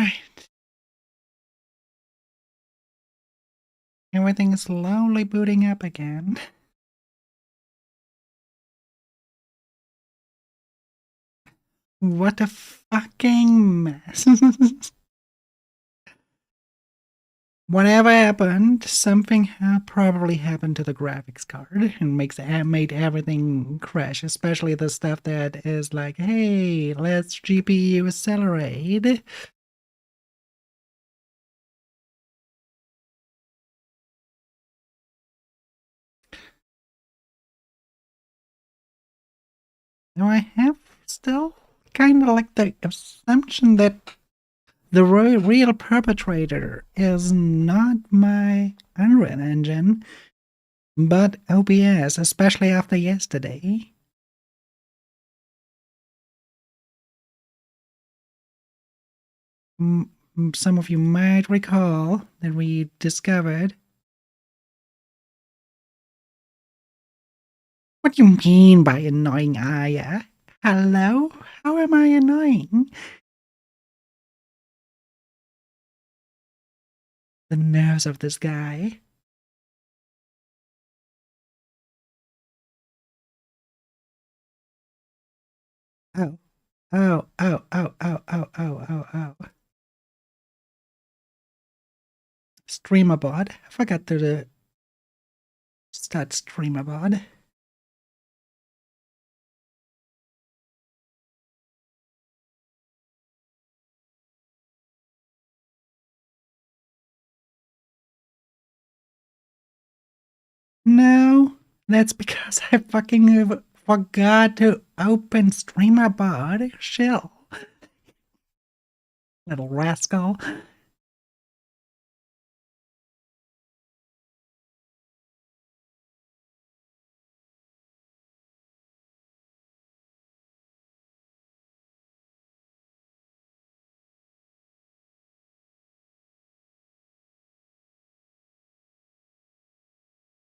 Alright. Everything is slowly booting up again. What a fucking mess. Whatever happened, something probably happened to the graphics card and made everything crash, especially the stuff that is like, hey, let's GPU accelerate. Now I have still kind of like the assumption that the real perpetrator is not my Unreal Engine, but OBS, especially after yesterday. Some of you might recall that we discovered. What do you mean by annoying, Aya? Hello? How am I annoying? The nerves of this guy. Oh. Oh, oh, oh, oh, oh, oh, oh, oh. Streamer bot. I forgot to start streamer bot. No, that's because I fucking forgot to open streamer bot. Chill. Little rascal.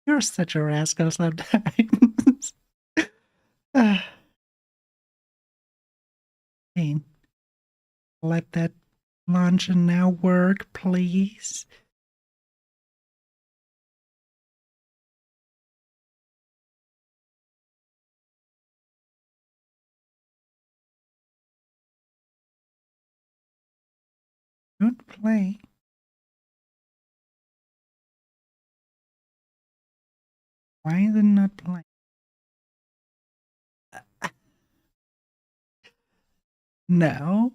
You're such a rascal sometimes. Hey, let that launcher now work, please. Don't play. Why is it not playing? No,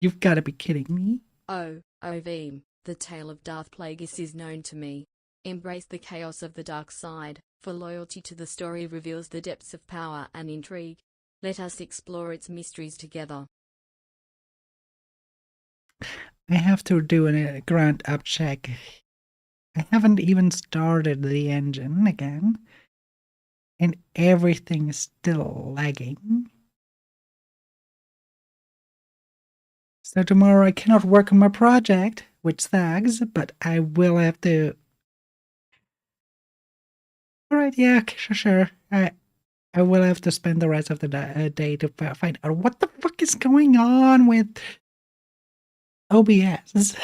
you've got to be kidding me. Oh, Ovim, the tale of Darth Plagueis is known to me. Embrace the chaos of the dark side, for loyalty to the story reveals the depths of power and intrigue. Let us explore its mysteries together. I have to do a ground up check. I haven't even started the engine again, and everything is still lagging. So tomorrow I cannot work on my project, which sucks, but I will have to. Alright, yeah, sure. I will have to spend the rest of the day to find out what the fuck is going on with OBS.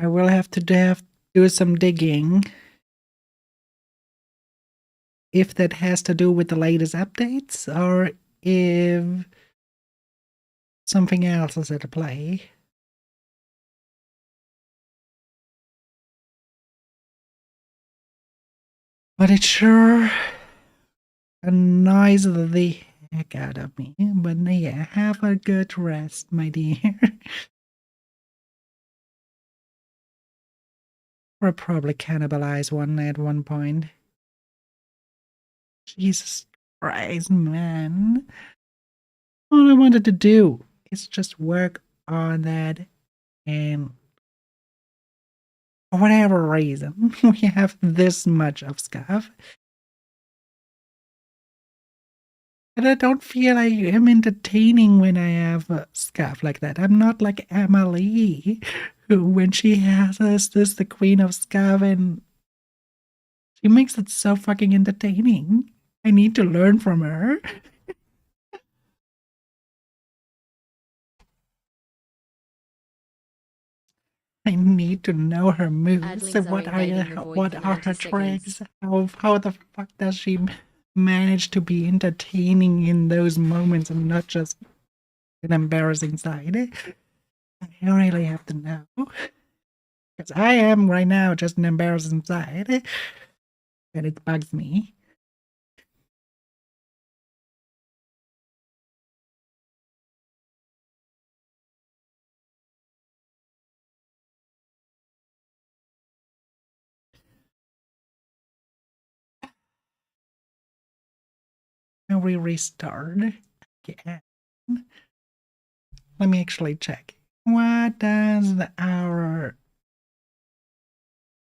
I will have to do some digging. If that has to do with the latest updates, or if something else is at play. But it sure annoys the heck out of me. But yeah, have a good rest, my dear. We'll probably cannibalize one at one point. Jesus Christ, man. All I wanted to do is just work on that, and for whatever reason, we have this much of stuff. And I don't feel I am entertaining when I have a scarf like that. I'm not like Emily, who, when she has this the queen of scarf, and she makes it so fucking entertaining. I need to learn from her. I need to know her moves. So Adlings are invading the void what for are 90 her tricks? seconds. How the fuck does she manage to be entertaining in those moments and not just an embarrassing side? I really have to know. Because I am right now just an embarrassing side. And it bugs me. Now we restart again. Let me actually check. What does our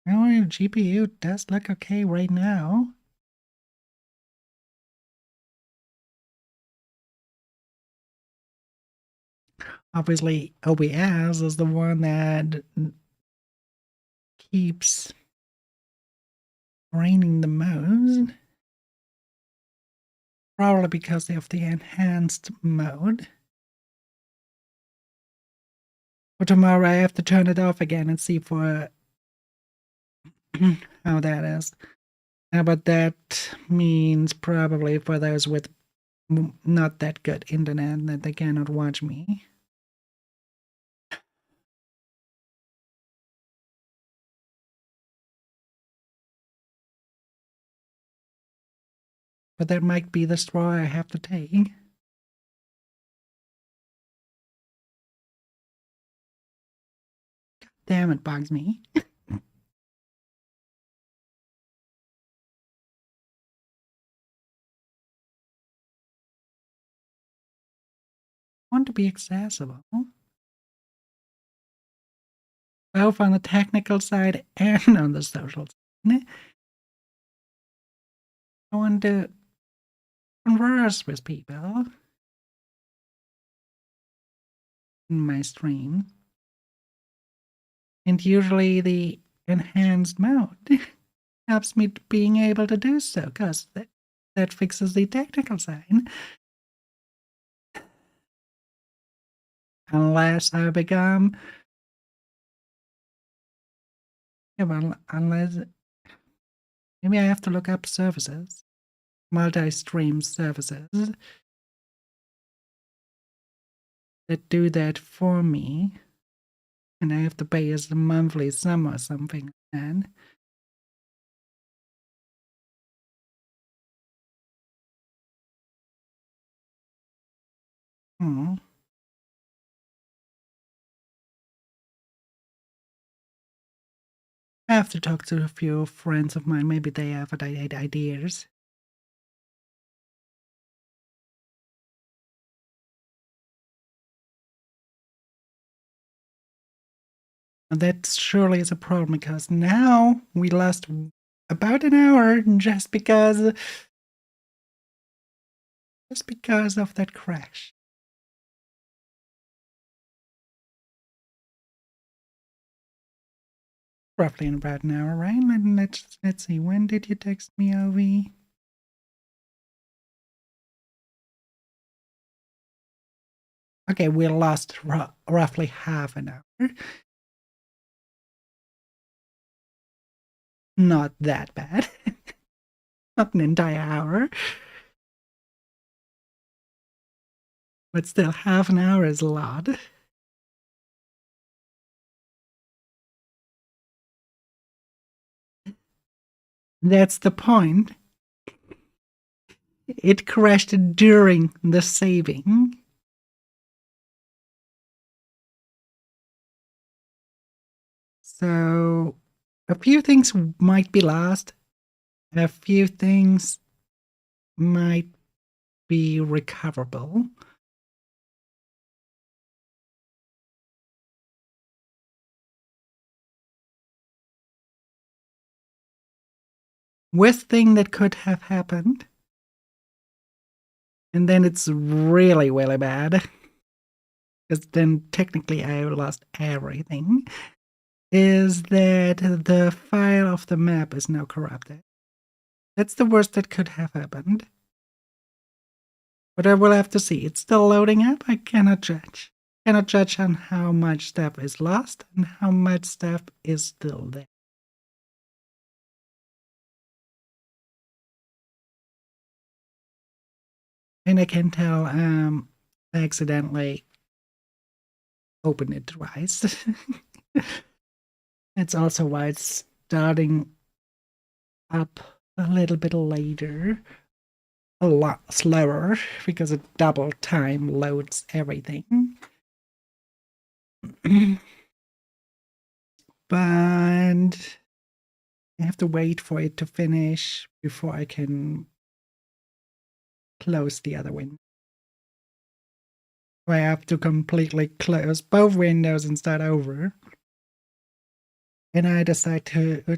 GPU does look okay right now? Obviously, OBS is the one that keeps raining the most. Probably because of the enhanced mode. For tomorrow, I have to turn it off again and see for how that is. But that means probably for those with not that good internet that they cannot watch me. But that might be the straw I have to take. Damn, it bugs me. I want to be accessible, both on the technical side and on the social side. I want to converse with people in my stream. And usually the enhanced mode helps me being able to do so, because that fixes the technical side. Unless I become... Yeah, well, unless... Maybe I have to look up services. Multi-stream services that do that for me. And I have to pay as a monthly sum or something. And I have to talk to a few friends of mine. Maybe they have ideas. And that surely is a problem, because now we lost about an hour just because of that crash. Roughly in about an hour, right? Let's see. When did you text me, Ovi? Okay, we lost roughly half an hour. Not that bad. Not an entire hour. But still, half an hour is a lot. That's the point. It crashed during the saving. So a few things might be lost. A few things might be recoverable. Worst thing that could have happened, and then it's really, really bad. Because then technically I lost everything. Is that the file of the map is now corrupted. That's the worst that could have happened. But I will have to see. It's still loading up. I cannot judge. Cannot judge on how much stuff is lost and how much stuff is still there. And I can tell I accidentally opened it twice. That's also why it's starting up a little bit later. A lot slower because it double time loads everything. But I have to wait for it to finish before I can close the other window. I have to completely close both windows and start over. And I decide to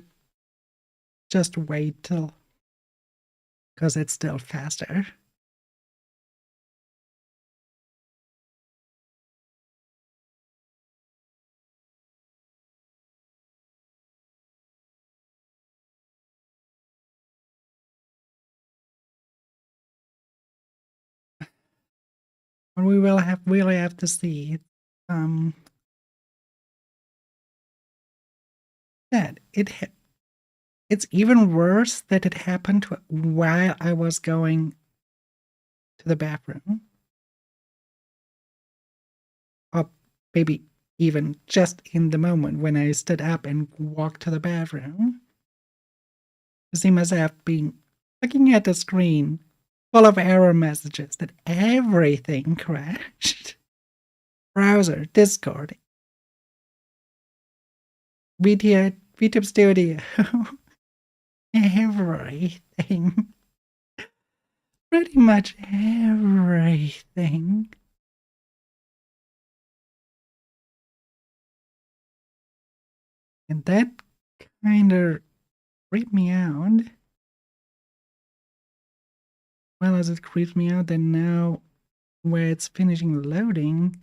just wait till, because it's still faster. But we will really have to see that it's even worse that it happened while I was going to the bathroom. Or maybe even just in the moment when I stood up and walked to the bathroom. To see myself being looking at the screen full of error messages that everything crashed. Browser, Discord, VTube Studio, everything. Pretty much everything. And that kind of creeped me out. Well, as it creeps me out, then now where it's finishing loading,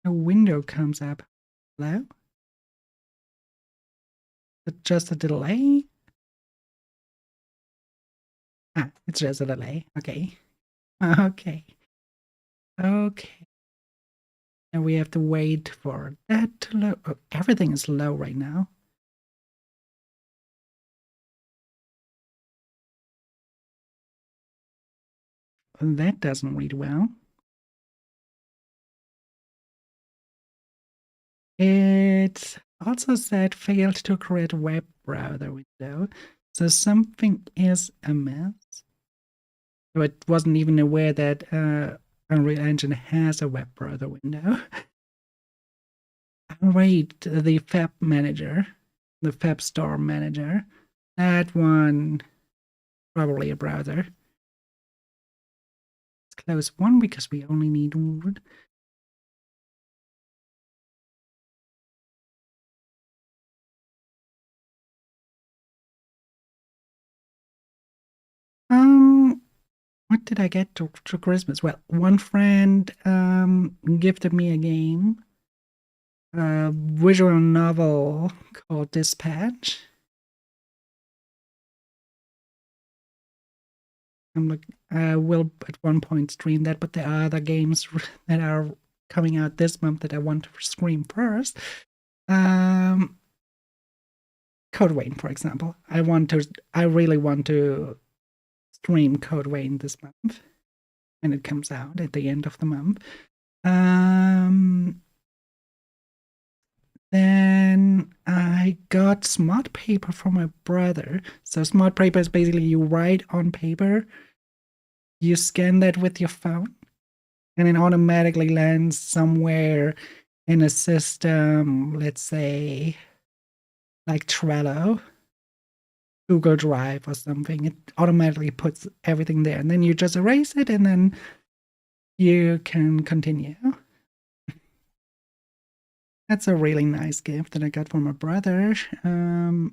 a window comes up. Hello? Is it just a delay? Ah, it's just a delay. Okay. Okay. Okay. And we have to wait for that to load. Oh, everything is low right now. That doesn't read well. It also said failed to create web browser window. So something is amiss. So it wasn't even aware that Unreal Engine has a web browser window. I'll read the Fab Manager, the Fab Store Manager. That one, probably a browser. Let's close one because we only need one. What did I get to Christmas? Well, one friend gifted me a game, a visual novel called Dispatch. I will at one point stream that, but there are other games that are coming out this month that I want to stream first. Code Vein, for example. I really want to stream Code Vein this month when it comes out at the end of the month. Then I got smart paper from my brother. So smart paper is basically you write on paper, you scan that with your phone, and it automatically lands somewhere in a system, let's say like Trello, Google Drive or something. It automatically puts everything there, and then you just erase it, and then you can continue. That's a really nice gift that I got from my brother. And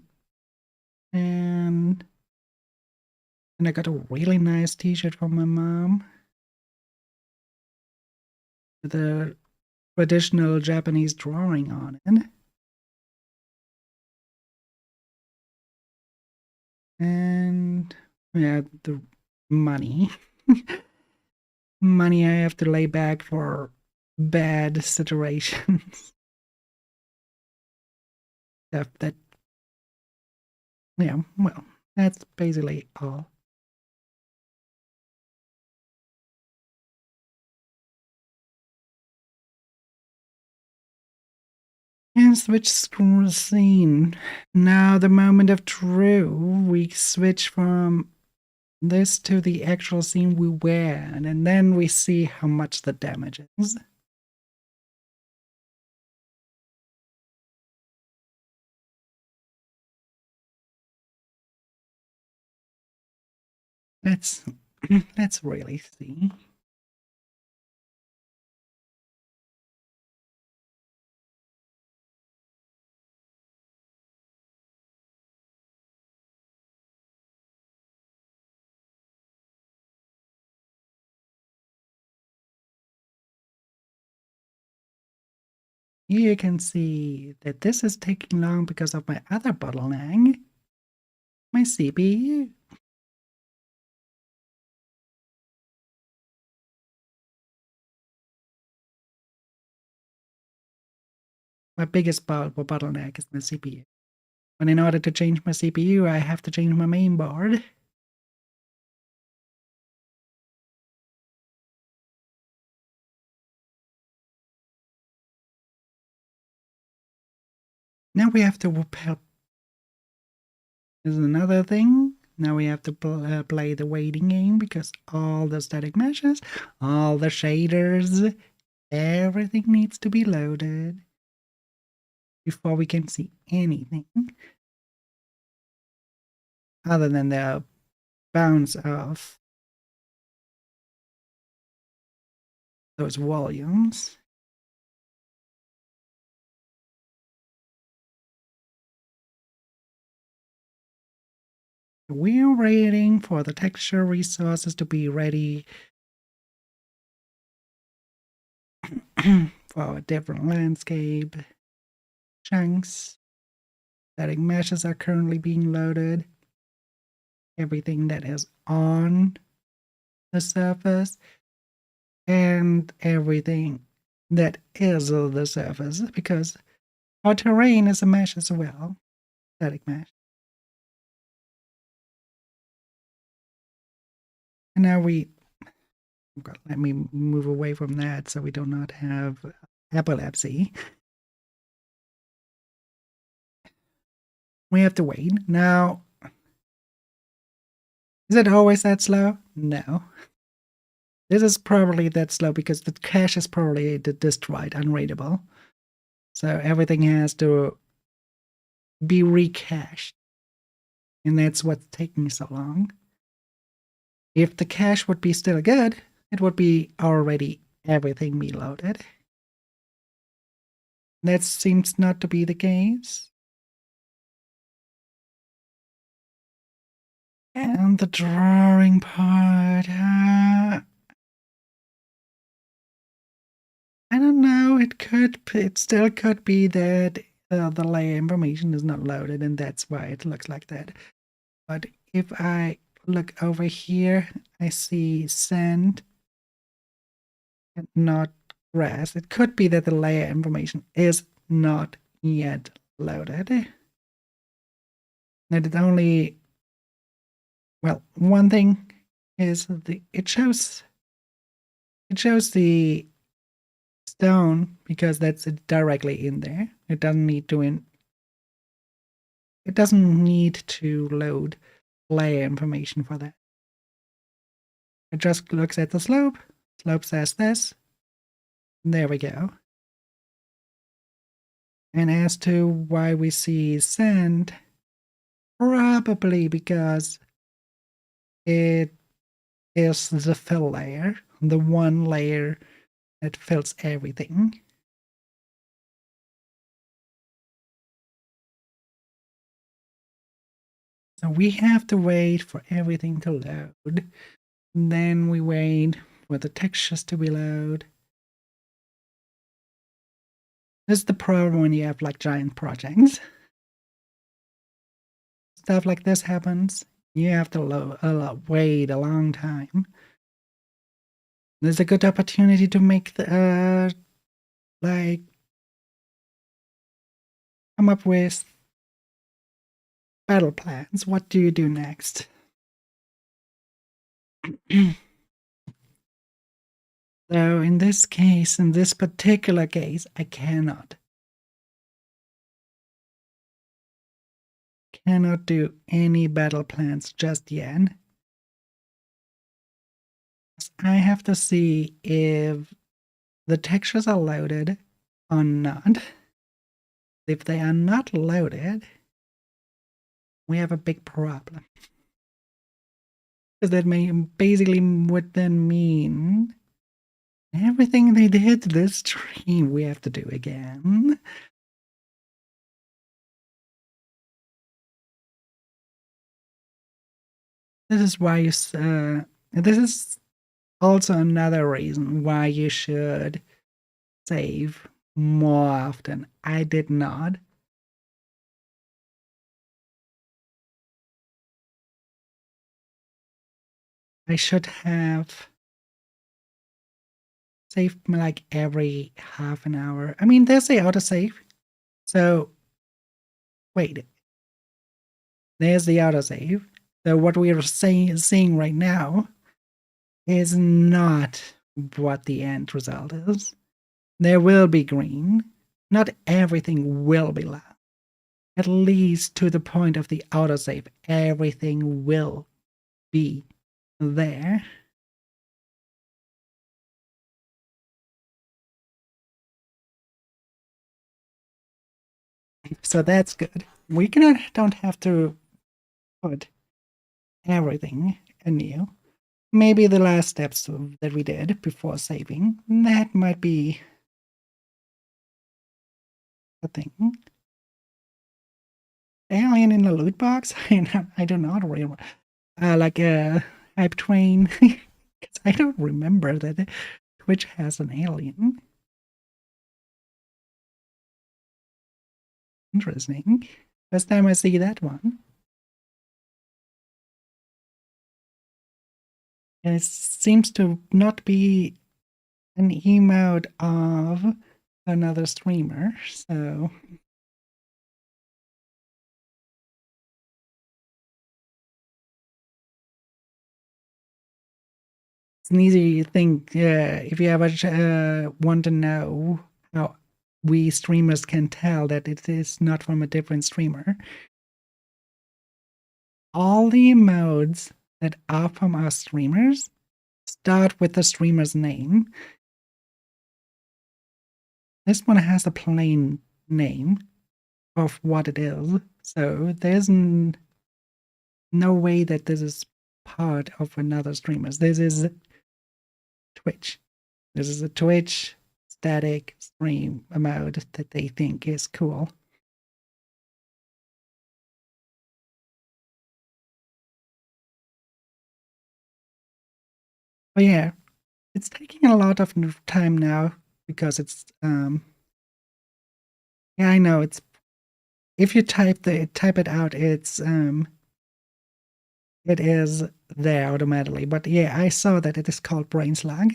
I got a really nice t-shirt from my mom. the traditional Japanese drawing on it. And yeah, the money. Money I have to lay back for bad situations. Stuff that, yeah, well, that's basically all. And switch scene. Now the moment of truth. We switch from this to the actual scene we were in, and then we see how much the damage is. Let's let's really see. You can see that this is taking long because of my other bottleneck, my CPU. My biggest bottleneck is my CPU. But in order to change my CPU, I have to change my main board. Now we have to repel. There's another thing. Now we have to play the waiting game because all the static meshes, all the shaders, everything needs to be loaded before we can see anything other than the bounce of those volumes. We're waiting for the texture resources to be ready for a different landscape. Chunks. Static meshes are currently being loaded. Everything that is on the surface and everything that is on the surface, because our terrain is a mesh as well. Static mesh. And now let me move away from that so we do not have epilepsy. We have to wait. Now, is it always that slow? No. This is probably that slow because the cache is probably destroyed, unreadable. So everything has to be recached. And that's what's taking so long. If the cache would be still good, it would be already everything be loaded. That seems not to be the case. And the drawing part, I don't know. It still could be that the layer information is not loaded, and that's why it looks like that. But if I look over here, I see sand and not grass. It could be that the layer information is not yet loaded. That it only, well, one thing is it shows the stone because that's directly in there. It doesn't need to load layer information for that. It just looks at the slope. Slope says this. There we go. And as to why we see sand, probably because it is the fill layer, the one layer that fills everything. So we have to wait for everything to load. Then we wait for the textures to be loaded. This is the problem when you have like giant projects. Stuff like this happens. You have to wait a long time. There's a good opportunity to make the like come up with battle plans. What do you do next? So in this case, in this particular case, I cannot do any battle plans just yet. I have to see if the textures are loaded or not. If they are not loaded, we have a big problem. Because that may basically would then mean everything they did this stream we have to do again. This is why you this is also another reason why you should save more often. I did not. I should have saved like every half an hour. I mean, there's the autosave. So, wait. There's the autosave. So what we are seeing right now is not what the end result is. There will be green. Not everything will be loud. At least to the point of the autosave, everything will be there. So that's good. We don't have to put everything anew. Maybe the last steps that we did before saving, that might be a thing. Alien in the loot box? I do not remember. Like a hype train. Because I don't remember that Twitch has an alien. Interesting. First time I see that one. And it seems to not be an emote of another streamer, so it's an easy thing. If you ever want to know how we streamers can tell that it is not from a different streamer, all the emotes that are from our streamers start with the streamer's name. This one has a plain name of what it is, so there's no way that this is part of another streamer's. This is Twitch. This is a Twitch static stream emote that they think is cool. But yeah, it's taking a lot of time now because it's yeah, I know it's if you type it out, it's it is there automatically. But yeah, I saw that it is called brain slug.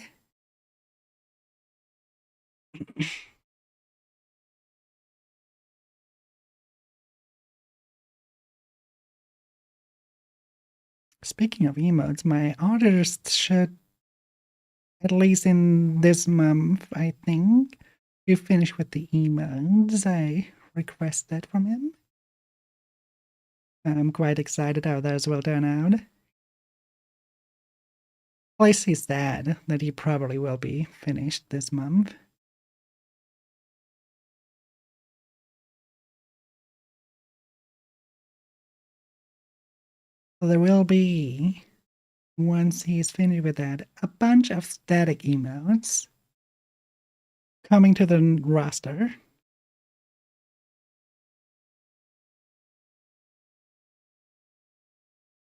Speaking of emotes, my artist should, at least in this month, I think, be finished with the emotes. I requested from him. I'm quite excited how those will turn out. At least he's sad that he probably will be finished this month. So there will be, once he's finished with that, a bunch of static emotes coming to the roster.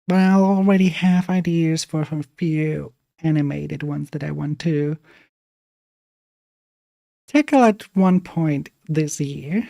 But I already have ideas for a few animated ones that I want to tackle at one point this year.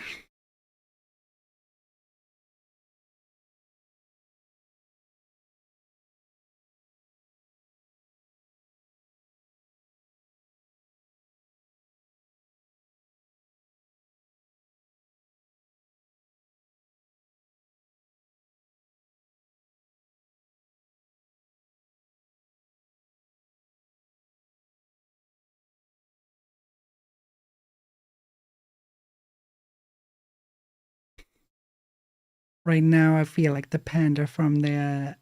Right now, I feel like the panda from the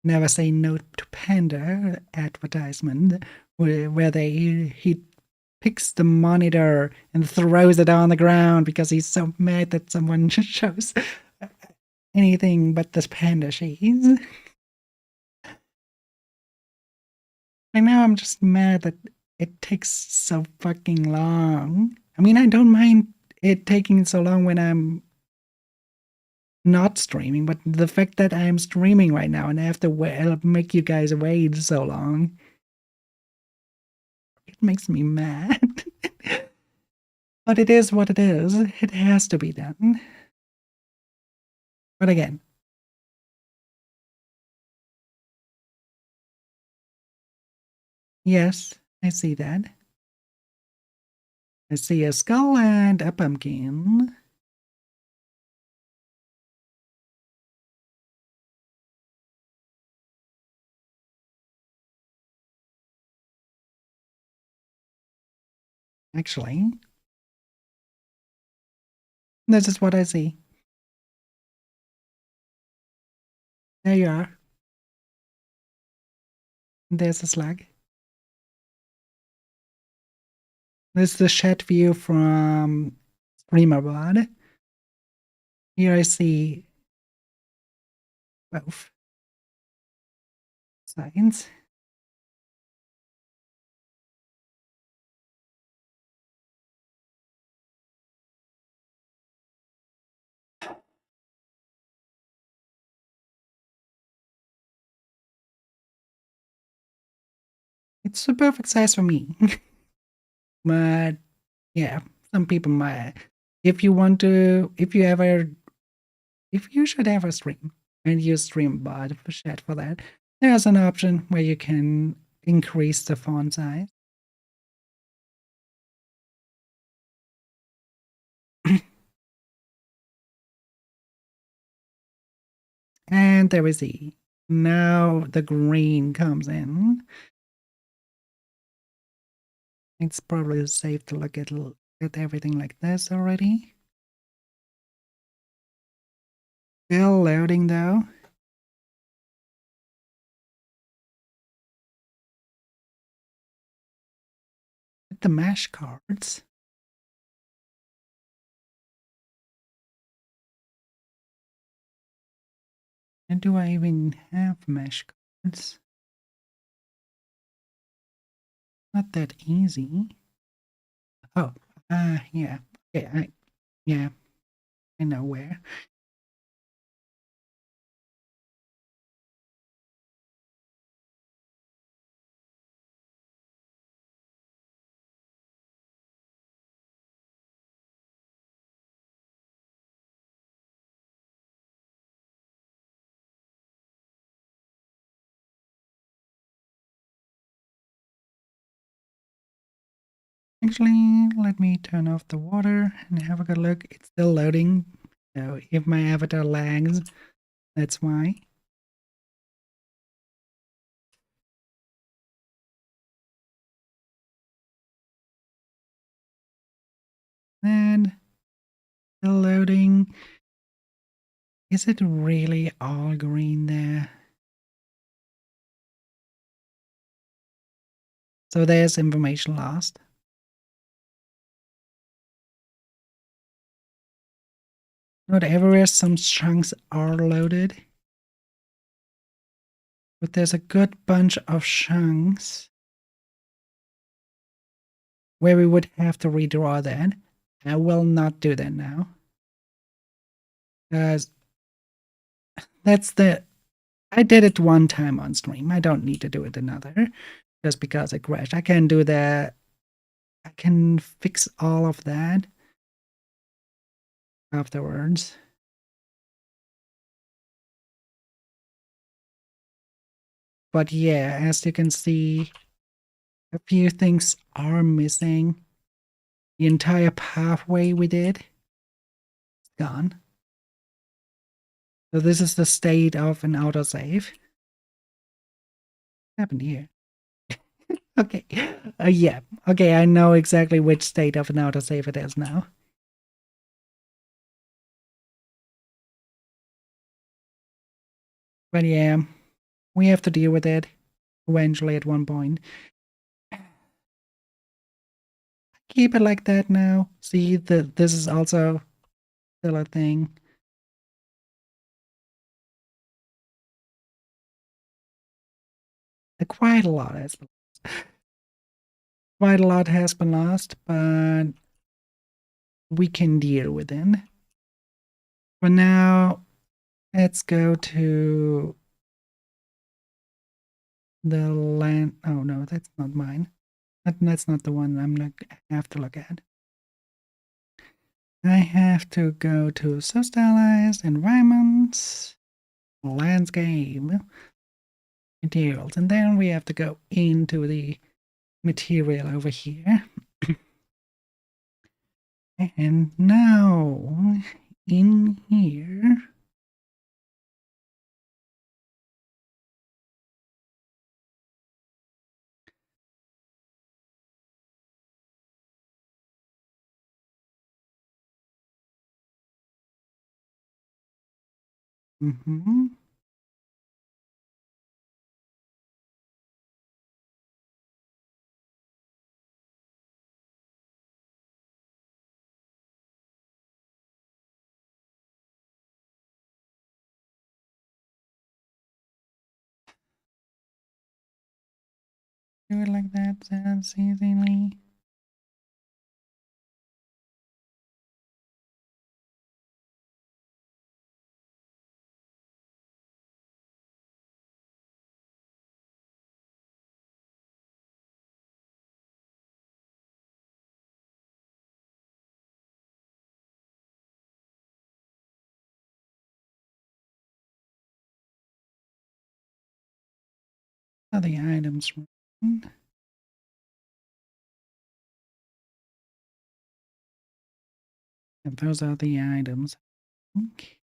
Never Say No to Panda advertisement, where he picks the monitor and throws it on the ground because he's so mad that someone shows anything but this panda shades. Right now, I'm just mad that it takes so fucking long. I mean, I don't mind it taking so long when I'm not streaming, but the fact that I'm streaming right now and I have to make you guys wait so long, it makes me mad. But it is what it is. It has to be done. But again, yes, I see that. I see a skull and a pumpkin. Actually, this is what I see. There you are. There's a slug. This is the chat view from StreamerBot. Here I see both sides. It's the perfect size for me. But yeah, some people might. If you want to, if you should ever stream and use StreamBot for chat for that, there's an option where you can increase the font size. And there is E. Now the green comes in. It's probably safe to look at everything like this already. Still loading though. At the mesh cards. And do I even have mesh cards? Not that easy. Oh, yeah. Okay, yeah, I know where. Actually, let me turn off the water and have a good look. It's still loading. So if my avatar lags, that's why. And still loading. Is it really all green there? So there's information lost. Not everywhere some chunks are loaded. But there's a good bunch of chunks where we would have to redraw that. I will not do that now. Because I did it one time on stream. I don't need to do it another just because it crashed. I can do that. I can fix all of that afterwards. But yeah, as you can see, a few things are missing. The entire pathway we did is gone. So this is the state of an autosave. What happened here? Okay. Yeah. Okay, I know exactly which state of an autosave it is now. But yeah, we have to deal with it eventually at one point. Keep it like that now. See, this is also still a thing. Quite a lot has been lost, but we can deal with it. For now, let's go to the land. Oh no, that's not mine. That's not the one have to look at. I have to go to socialized environments, landscape, materials, and then we have to go into the material over here. And now in here, do it like that, that's easily. Are the items wrong? And those are the items. Okay.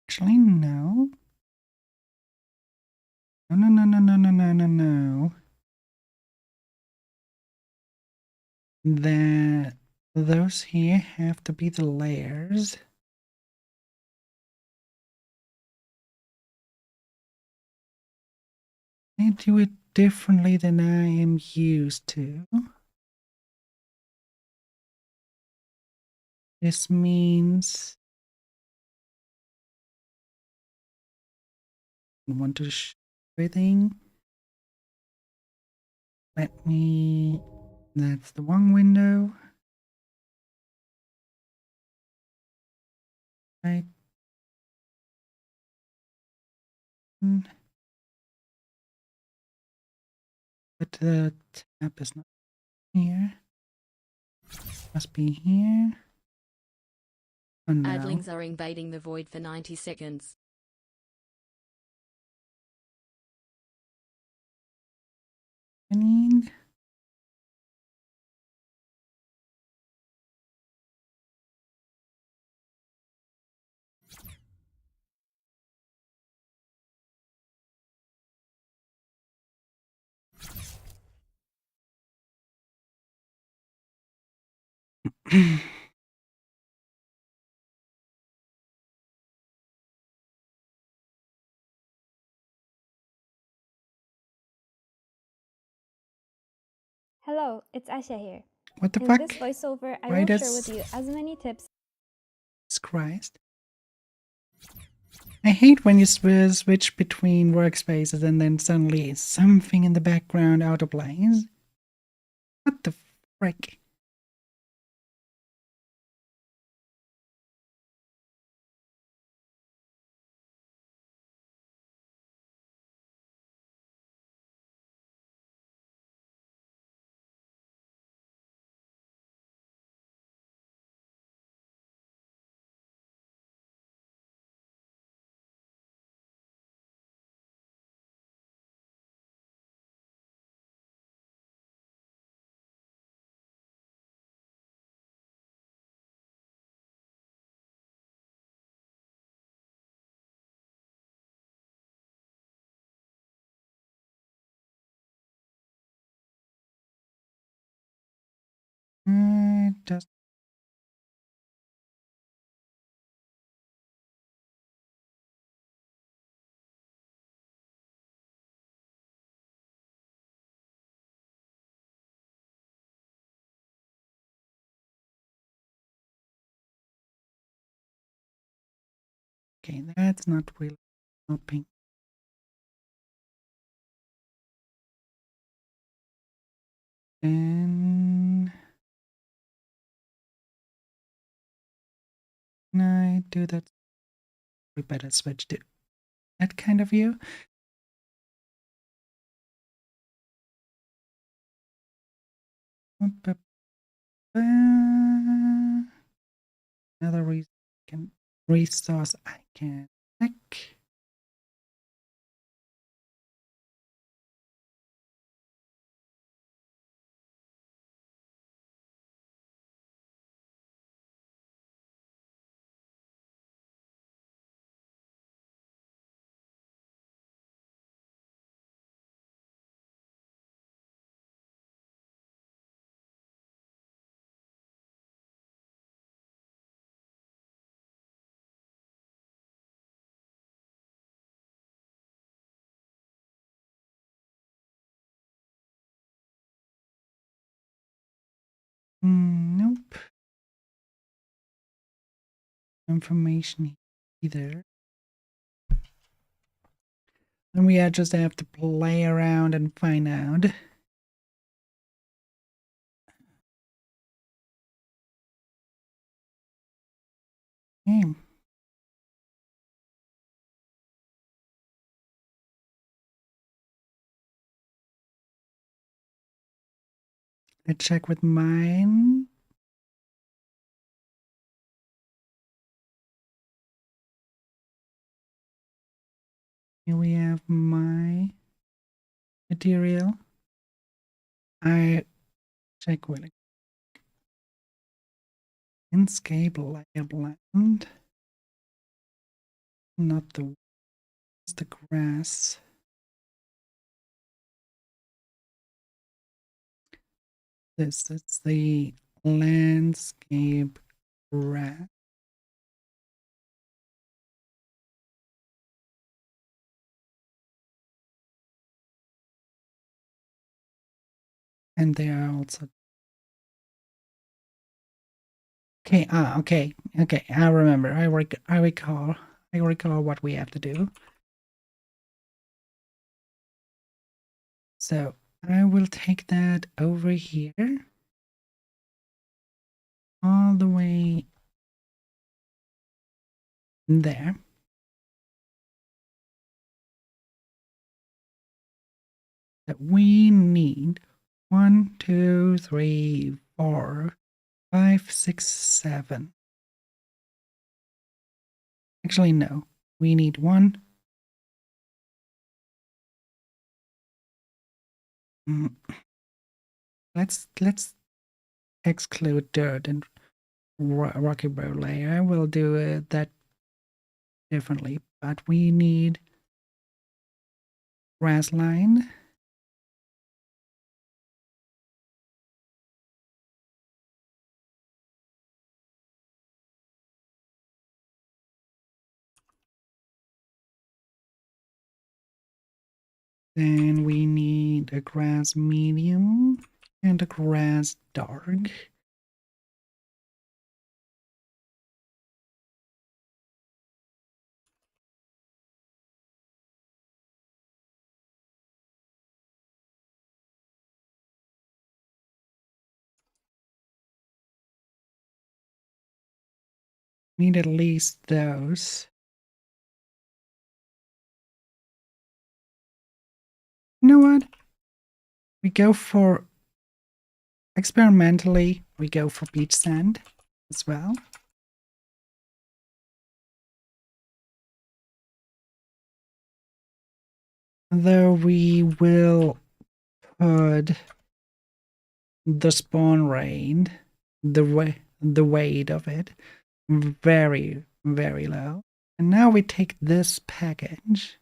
Actually, no. No, no, no, no, no, no, no, no, no. That those here have to be the layers. I do it differently than I am used to. This means I want to show everything. Let me. That's the one window. Right. But the tab is not here. Must be here. Oh no. Adlings are invading the void for 90 seconds. I need. Hello, it's Asha here. What the In fuck? this voiceover, I Why will share does with you as many tips. Christ? I hate when you switch between workspaces and then suddenly something in the background autoplays. What the frick? Just okay. That's not really helping. Then can I do that? We better switch to that kind of view. Another resource I can check. Nope. Information either. Then we just have to play around and find out. Okay. Let's check with mine. Here we have my material. I check with landscape layer blend. Not the grass. This is the landscape grass. And they are also okay. Okay. I remember. I recall. I recall what we have to do. So I will take that over here, all the way there. That we need 1, 2, 3, 4, 5, 6, 7. Actually, no. We need 1. Let's exclude dirt and rocky road layer. I will do that differently, but we need grass line. Then we need a grass medium. And the grass dark. Need at least those. You know what? We go for, experimentally, we go for beach sand as well. Though we will put the spawn rate, the weight of it, very, very low. And now we take this package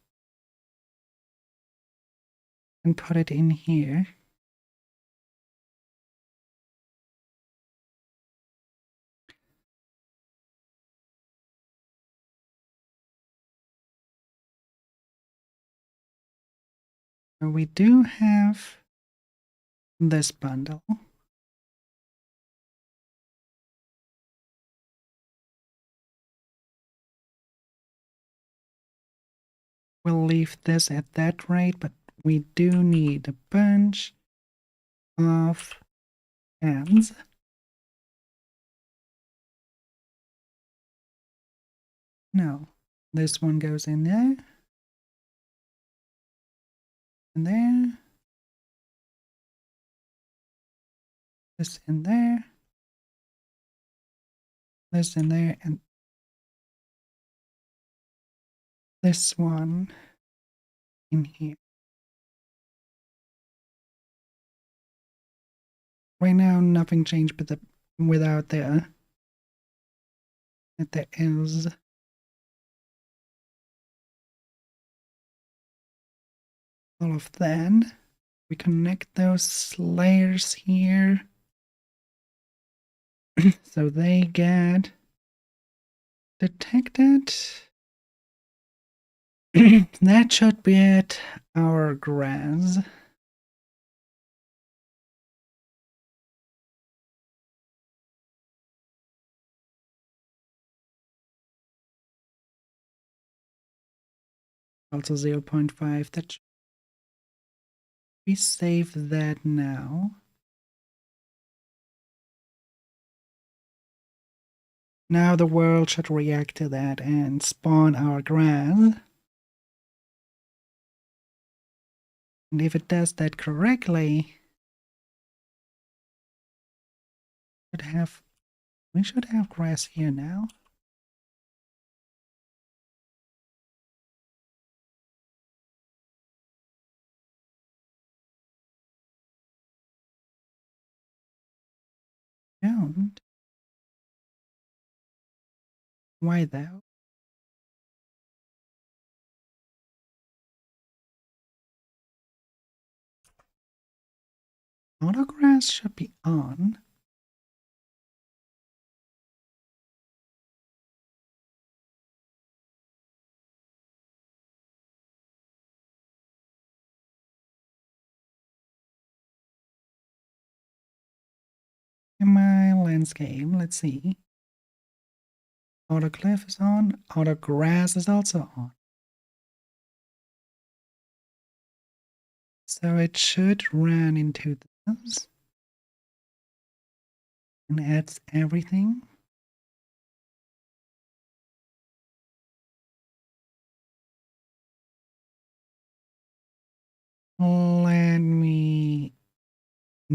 and put it in here. So we do have this bundle. We'll leave this at that rate, but we do need a bunch of ends. No, this one goes in there. And there. This in there. This in there, and this one in here. Right now, nothing changed, but without there is all of that. We connect those layers here so they get detected. That should be it, our grass. Also 0.5. That we save that now. Now the world should react to that and spawn our grass. And if it does that correctly, we should have grass here now. Don't. Why though? Auto grass should be on. In my landscape, let's see. Auto cliff is on. Auto grass is also on. So it should run into this and adds everything. Let me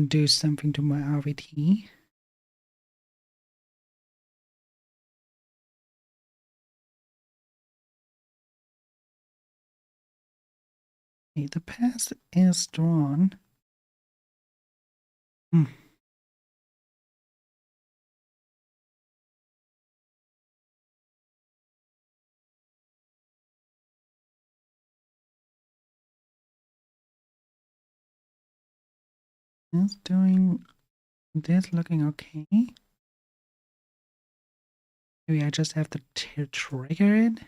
do something to my RVT. Okay, the path is drawn. It's doing this, looking okay. Maybe I just have to trigger it.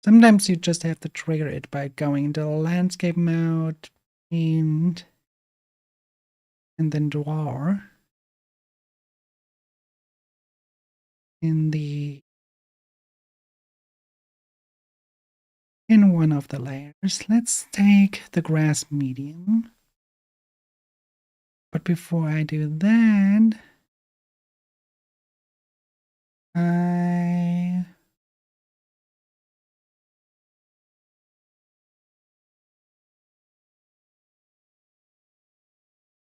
Sometimes you just have to trigger it by going into landscape mode, and then draw in one of the layers. Let's take the grass medium. But before I do that, I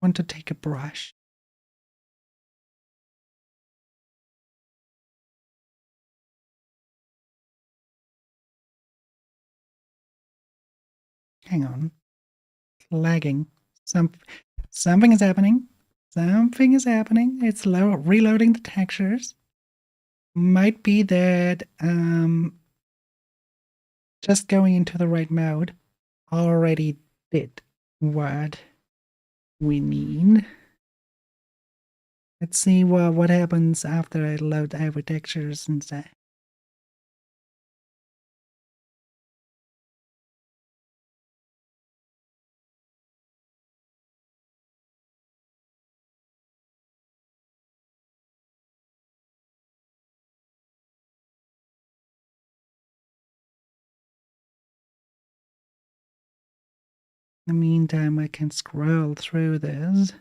want to take a brush. Hang on. It's lagging. Something is happening. Something is happening. It's reloading the textures. Might be that just going into the right mode already did what we need. Let's see what happens after I load every textures and say. In the meantime, I can scroll through this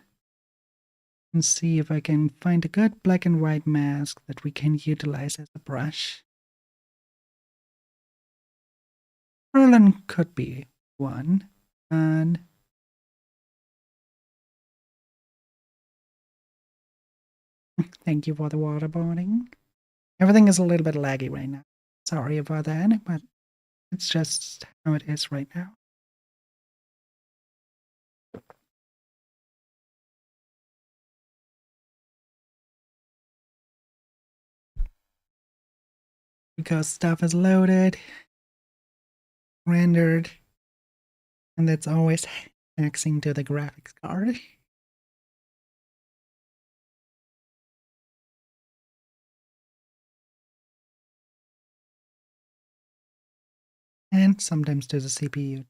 and see if I can find a good black and white mask that we can utilize as a brush. Roland could be one, and thank you for the waterboarding. Everything is a little bit laggy right now. Sorry about that, but it's just how it is right now. Because stuff is loaded, rendered, and that's always taxing to the graphics card. And sometimes to the CPU.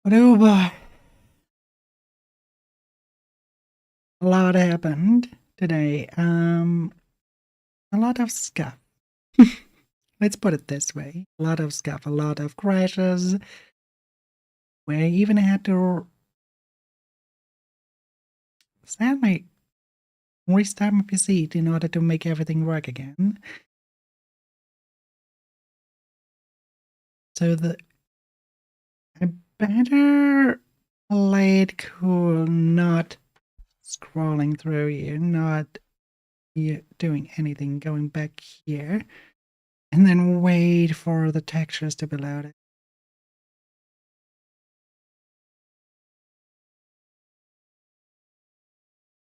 But oh boy, a lot happened today. A lot of stuff. Let's put it this way. A lot of stuff, a lot of crashes. We even had to sadly restart my PC in order to make everything work again. So I better play it cool, not scrolling through here, not doing anything, going back here, and then wait for the textures to be loaded.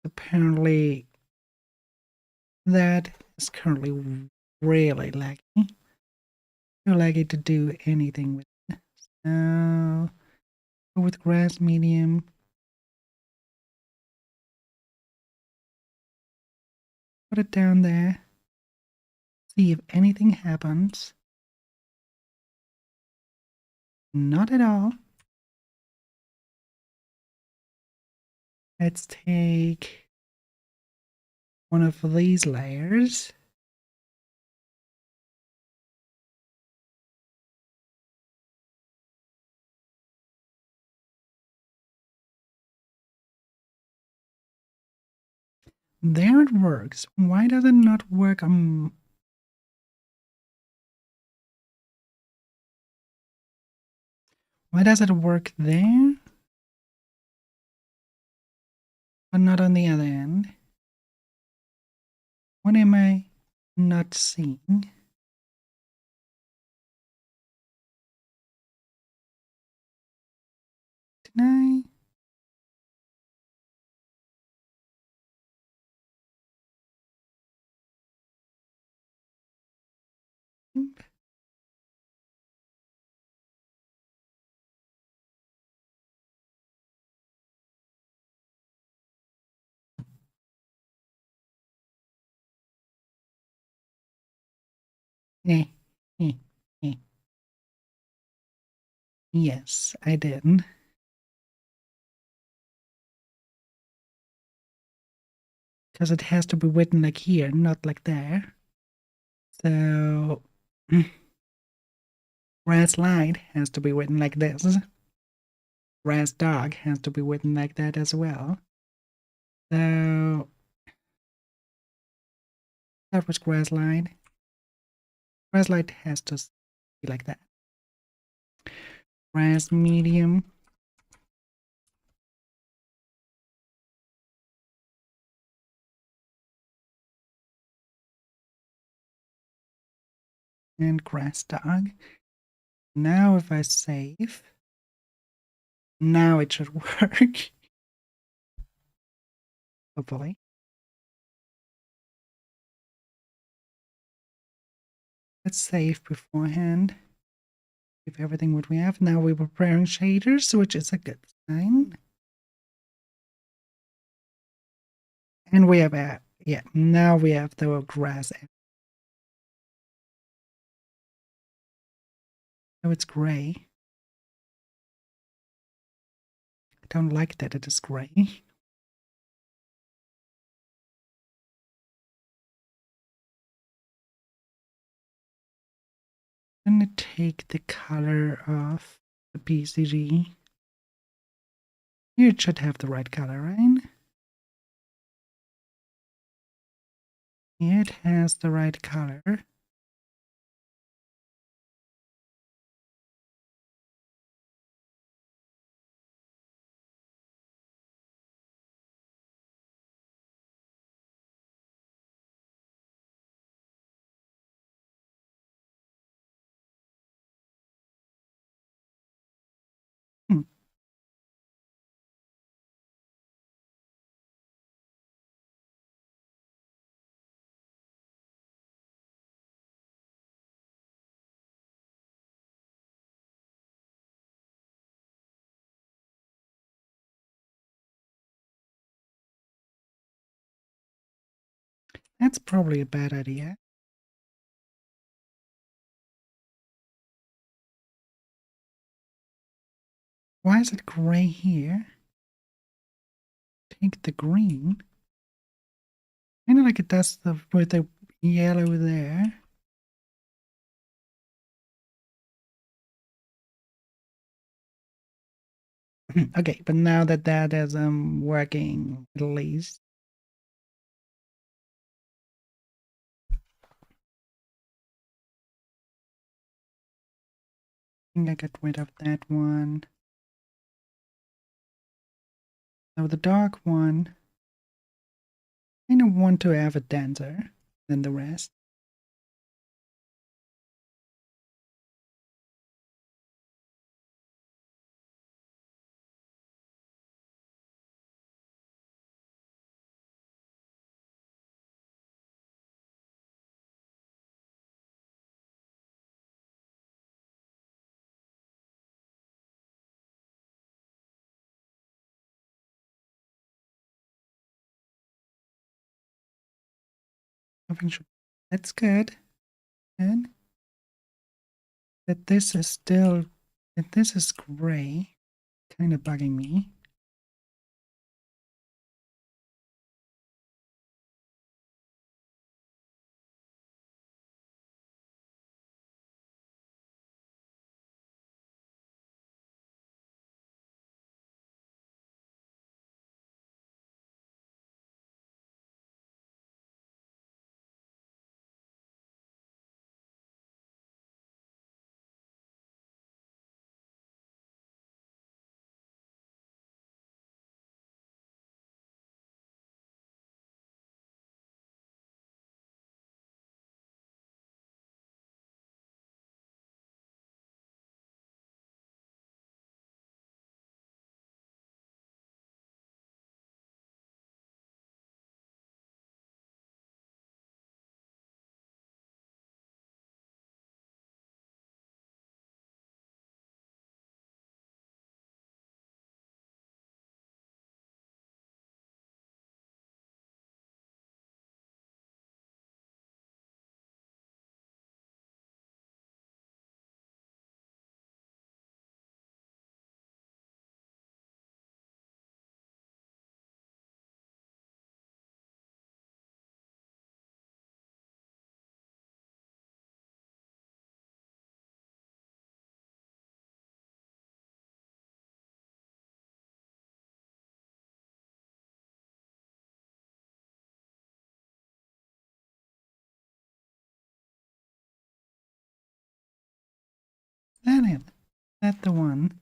Apparently, that is currently really laggy. Too laggy to do anything with it. So, go with grass medium. Put it down there. See if anything happens. Not at all. Let's take one of these layers. There it works. Why does it not work? Why does it work there, but not on the other end? What am I not seeing? Did I? Eh, eh, eh. Yes, I did. Because it has to be written like here, not like there. So, grass light has to be written like this. Grass dog has to be written like that as well. So, that was grass light. Grass light has to be like that. Grass medium. And grass dog. Now if I save, now it should work. Hopefully. Let's save beforehand. Give everything what we have. Now we're preparing shaders, which is a good sign. And we have yeah, now we have the grass. Oh, it's gray. I don't like that it is gray. I'm gonna take the color of the PCG. It should have the right color, right? It has the right color. Hmm. That's probably a bad idea. Why is it gray here? Take the green. Kind of like it does with the yellow there. Okay, but now that that is working at least. I think I got rid of that one. So the dark one, I kind of want to have it denser than the rest. Nothing should. That's good. And that this is still, that this is gray, kind of bugging me. that the one?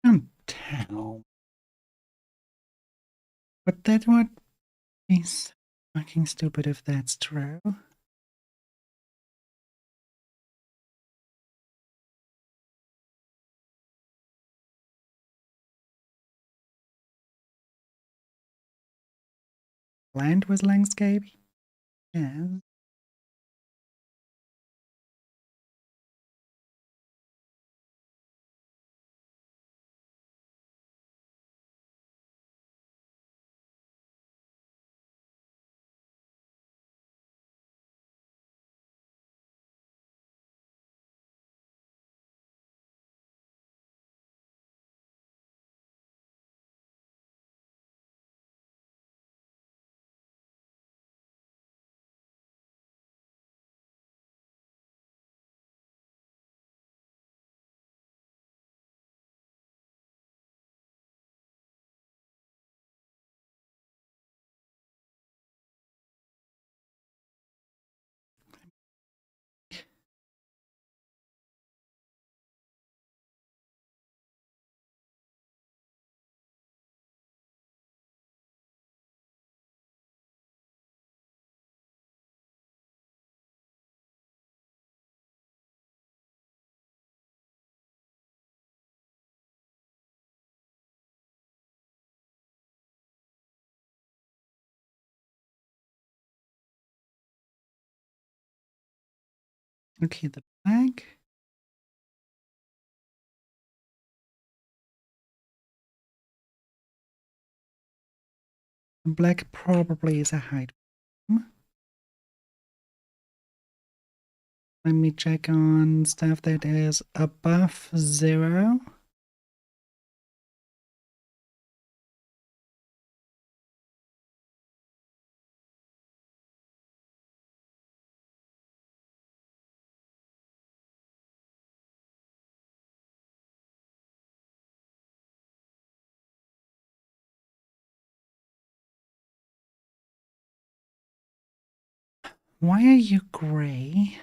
Can't tell. But that would be so fucking stupid if that's true. Land was landscape? Yes. Okay, the black. The black probably is a height. Let me check on stuff that is above 0. Why are you gray?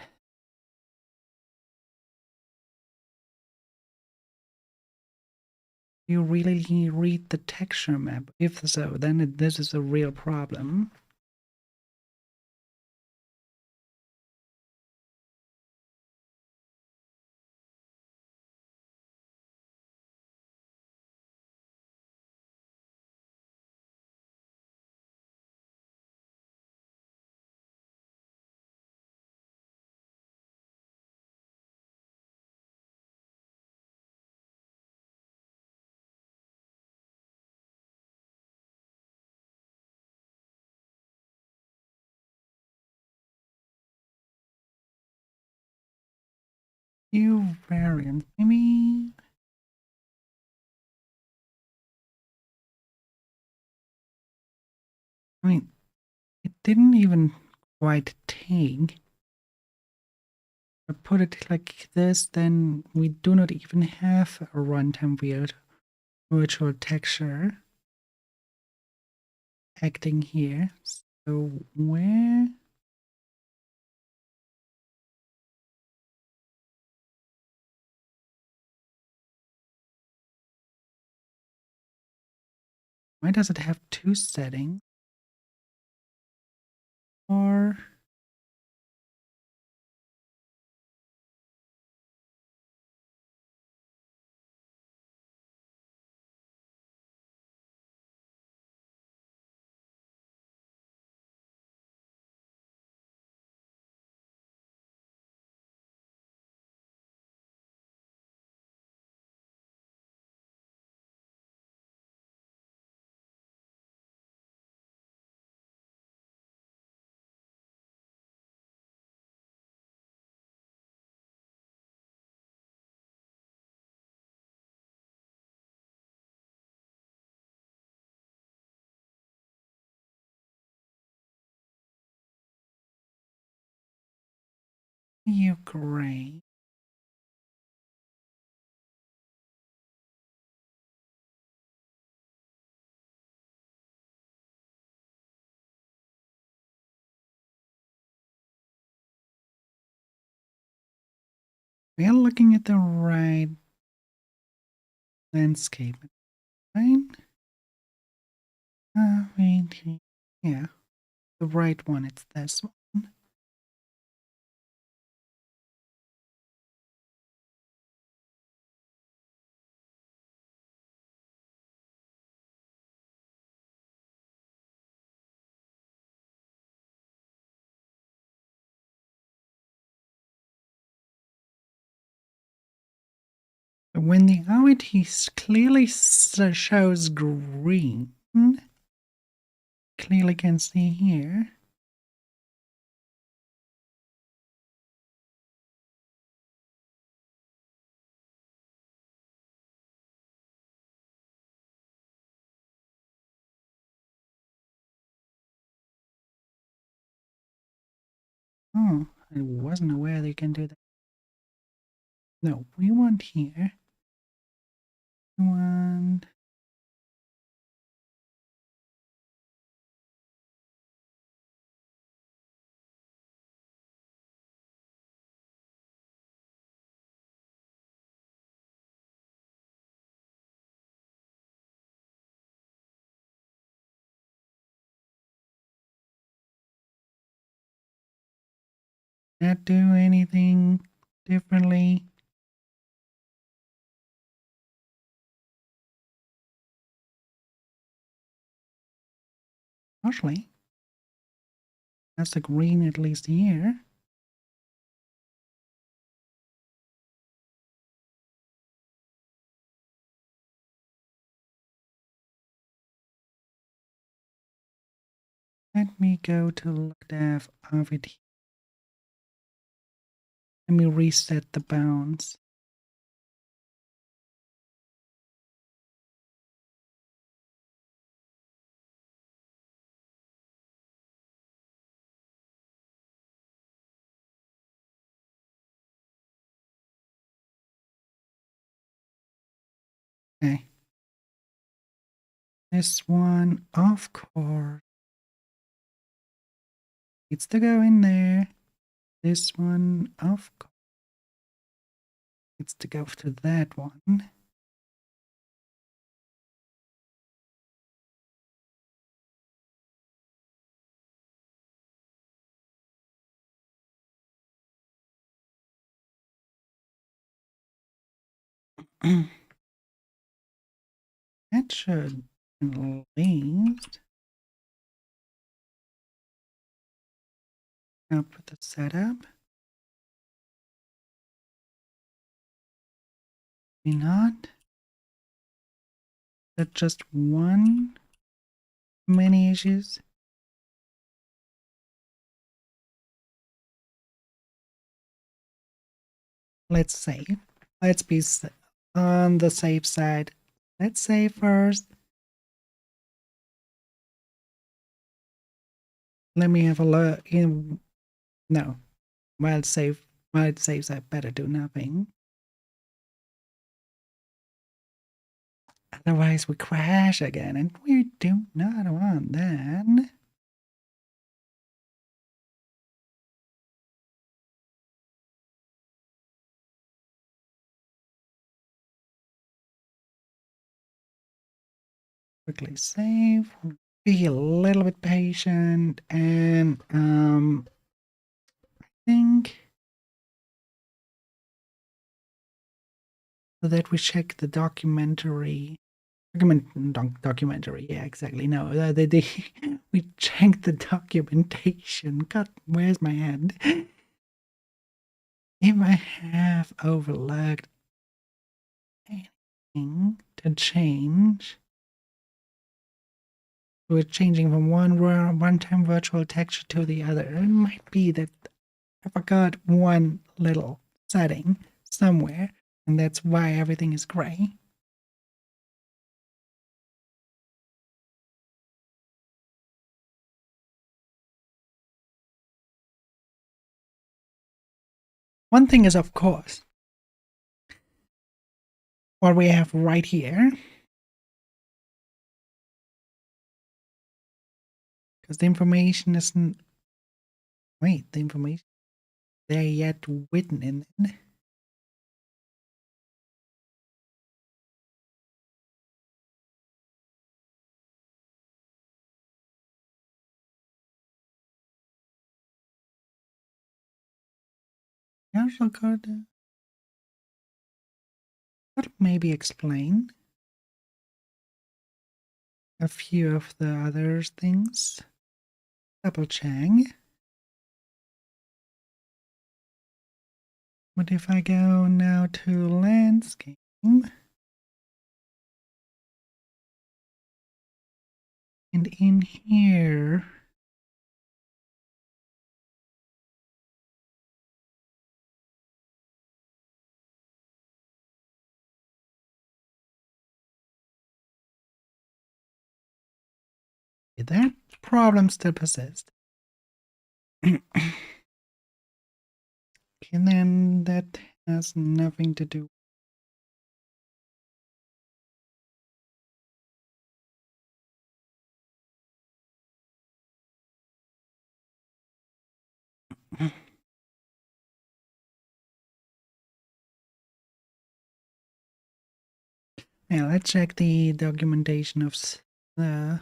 You really read the texture map? If so, then this is a real problem. You variant, maybe. I mean, it didn't even quite take. I put it like this, then we do not even have a runtime virtual texture acting here. So where? Why does it have 2 settings? Or You gray. We are looking at the right landscape, right? Wait, yeah, the right one, it's this one. But when the OIT clearly shows green, clearly can see here. Oh, I wasn't aware they can do that. No, we want here. We want not do anything differently. Actually, that's the green at least here. Let me go to left of it. Let me reset the bounds. Okay. This one, of course, needs to go in there. This one, of course, needs to go to that one. That should at least help with the setup. Maybe not. That's just one many issues. Let's save. Let's be on the safe side. Let's save first. Let me have a look. No, while it saves, I better do nothing. Otherwise, we crash again, and we do not want that. Quickly save. Be a little bit patient, and I think so that we check the documentary. Documentary, yeah, exactly. No, we checked the documentation. God, where's my hand? If I have overlooked anything to change, we're changing from one-time virtual texture to the other. It might be that I forgot one little setting somewhere, and that's why everything is gray. One thing is, of course, what we have right here, because the information isn't. Wait, the information there yet written in it. Partial code could maybe explain a few of the other things. Double check. But if I go now to landscape, and in here, that problem still persists. And then that has nothing to do. Now let's check the documentation of the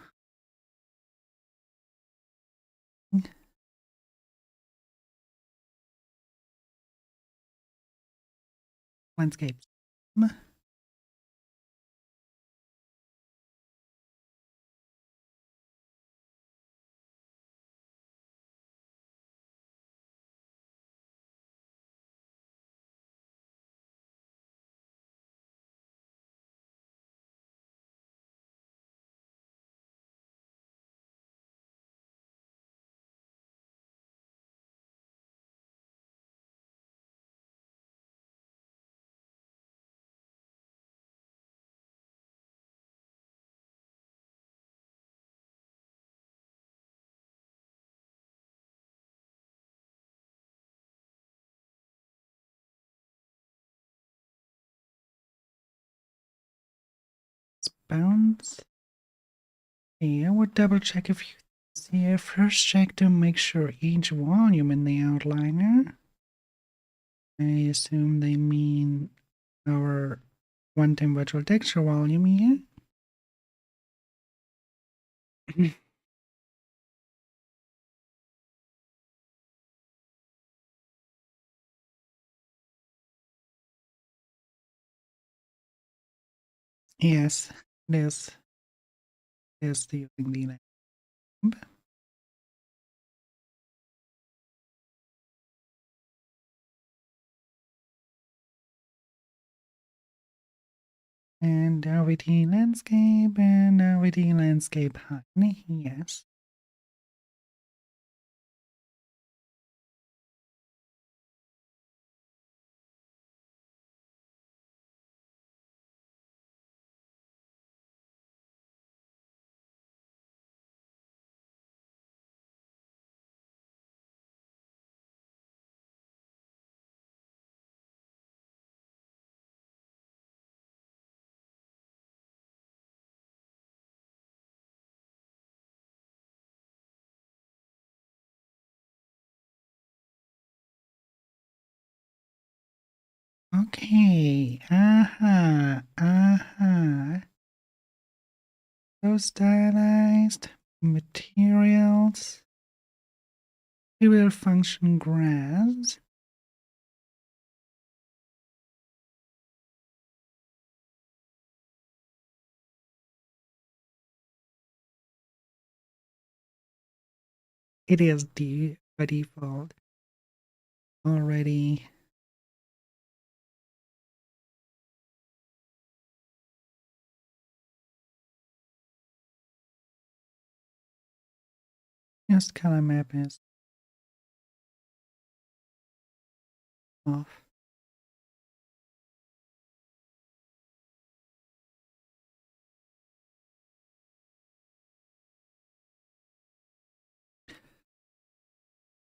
landscapes. Bounds. Yeah, I would double check a few things here. First, check to make sure each volume in the outliner. I assume they mean our one-time virtual texture volume here. Yes, it is. It is using the lamp. And RVT landscape and RVT landscape height. Yes. Okay. Those stylized materials. Material function graphs. It is by default already. Just color map is off.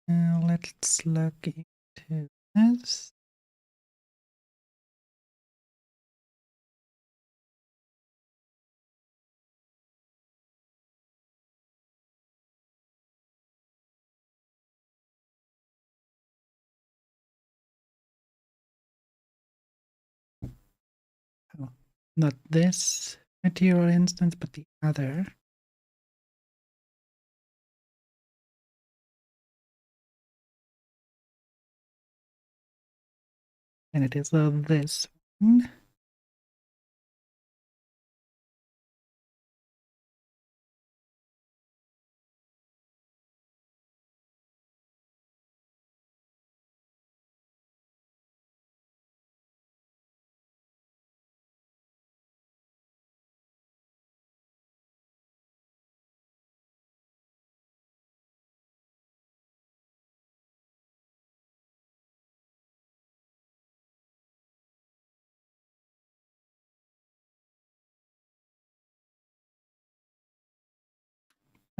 Now let's look into this. Oh, not this material instance, but the other. And it is this one.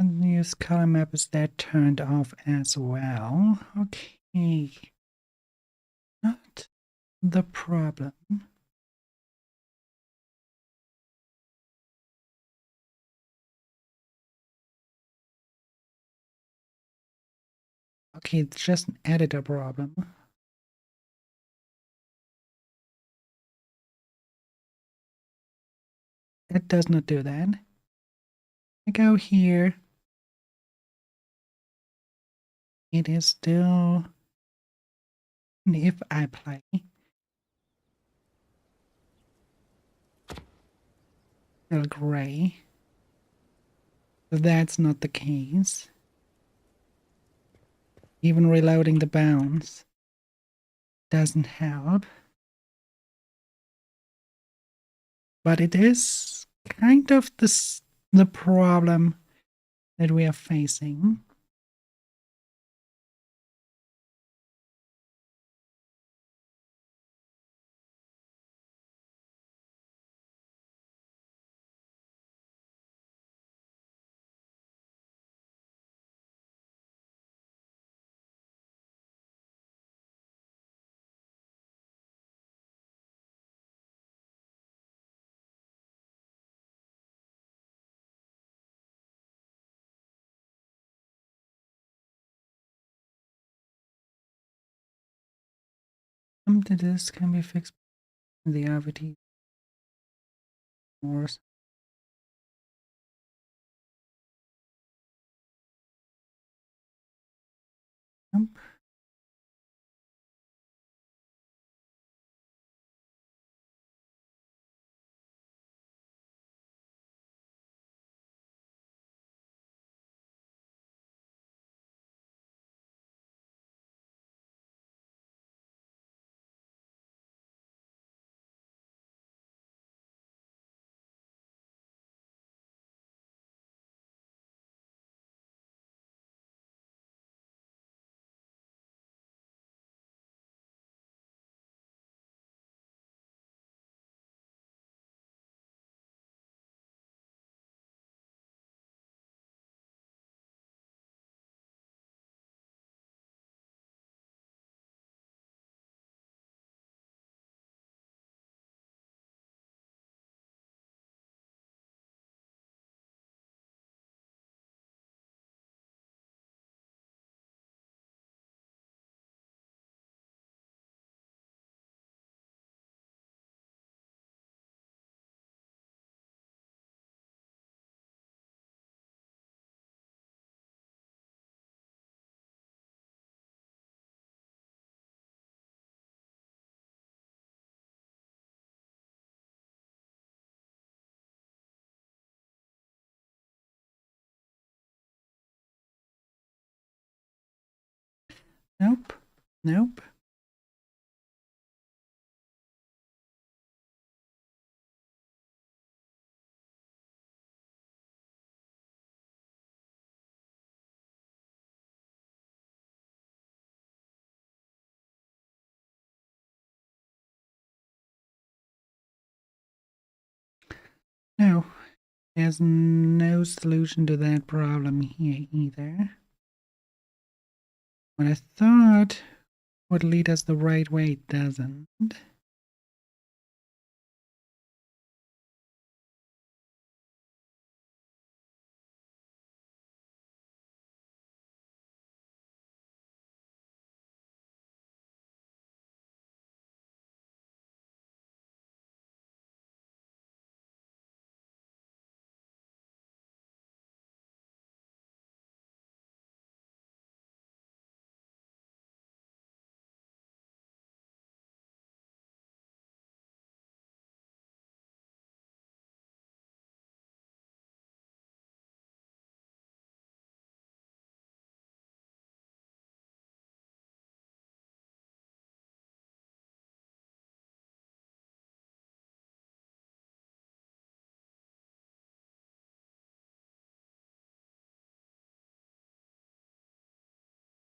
And use color map is that turned off as well. Okay. Not the problem. Okay, it's just an editor problem. It does not do that. I go here. It is still, if I play, still gray. So that's not the case. Even reloading the bounds doesn't help. But it is kind of the problem that we are facing. Some of this can be fixed in the RVT or nope. Nope. Nope. No. There's no solution to that problem here either. What I thought would lead us the right way, it doesn't.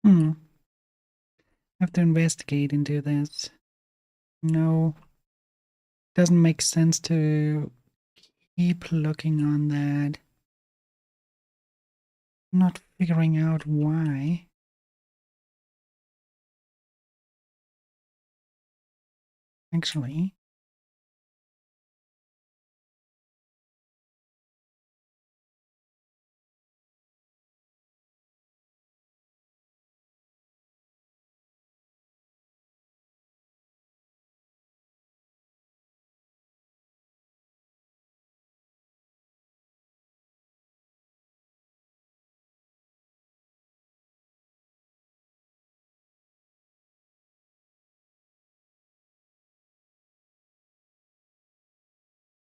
Hmm. Have to investigate into this. No, doesn't make sense to keep looking on that. Not figuring out why. Actually,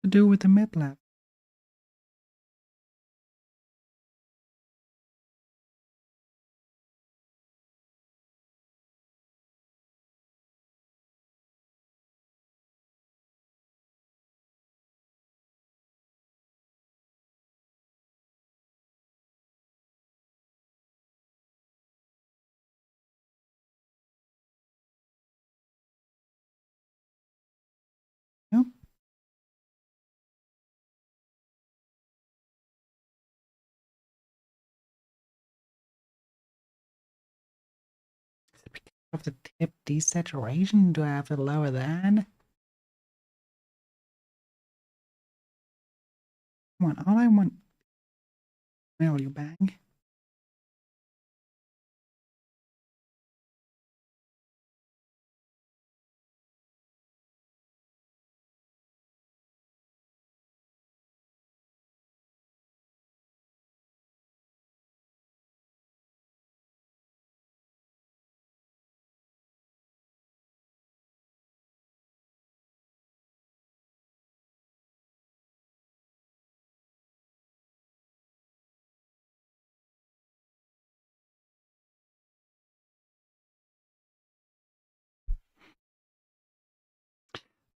to do with the MATLAB. Nope. Because of the tip desaturation, do I have to lower that? Come on, all I want value bang.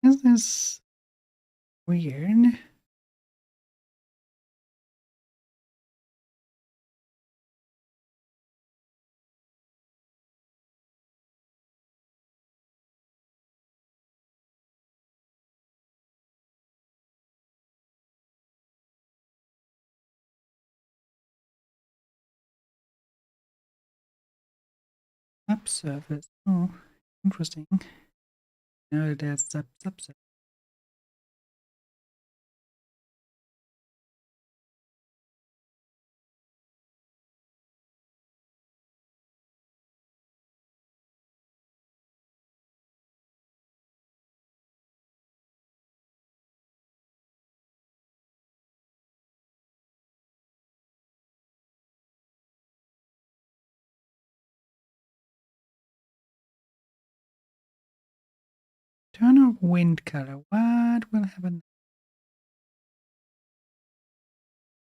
Is this weird? Subsurface. Oh, interesting. No, that's subsurface. Turn off wind color. What will happen?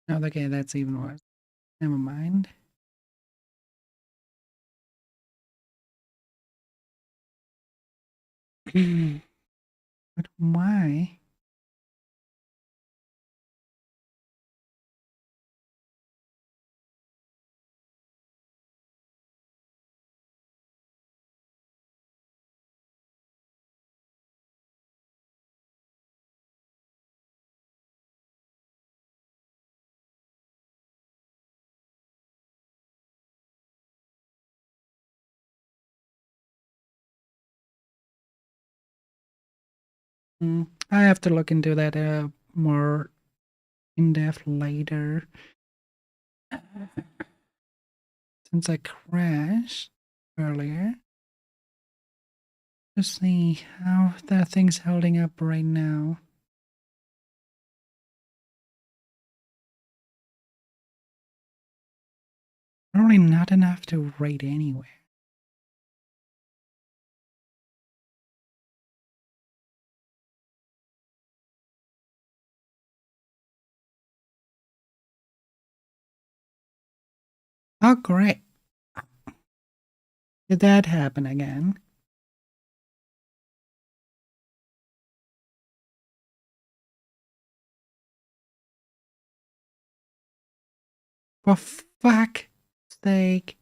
No, okay, that's even worse. Never mind. But why? I have to look into that more in depth later. Since I crashed earlier. To see how that thing's holding up right now. Probably not enough to rate anywhere. Oh, great. Did that happen again? For fuck's sake.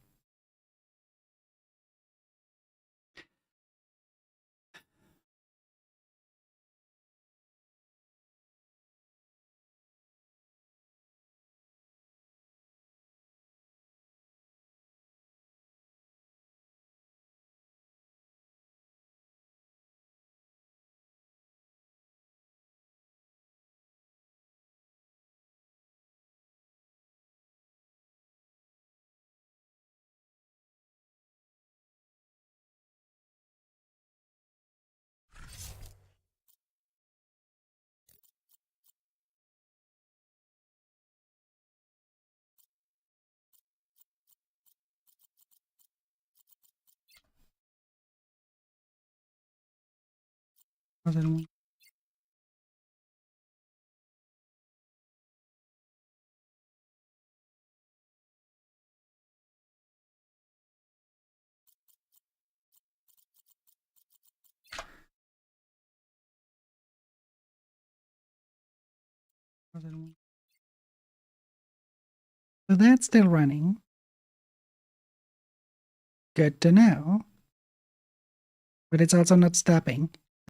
Was it one? Was it one? So that's still running. Good to know. But it's also not stopping.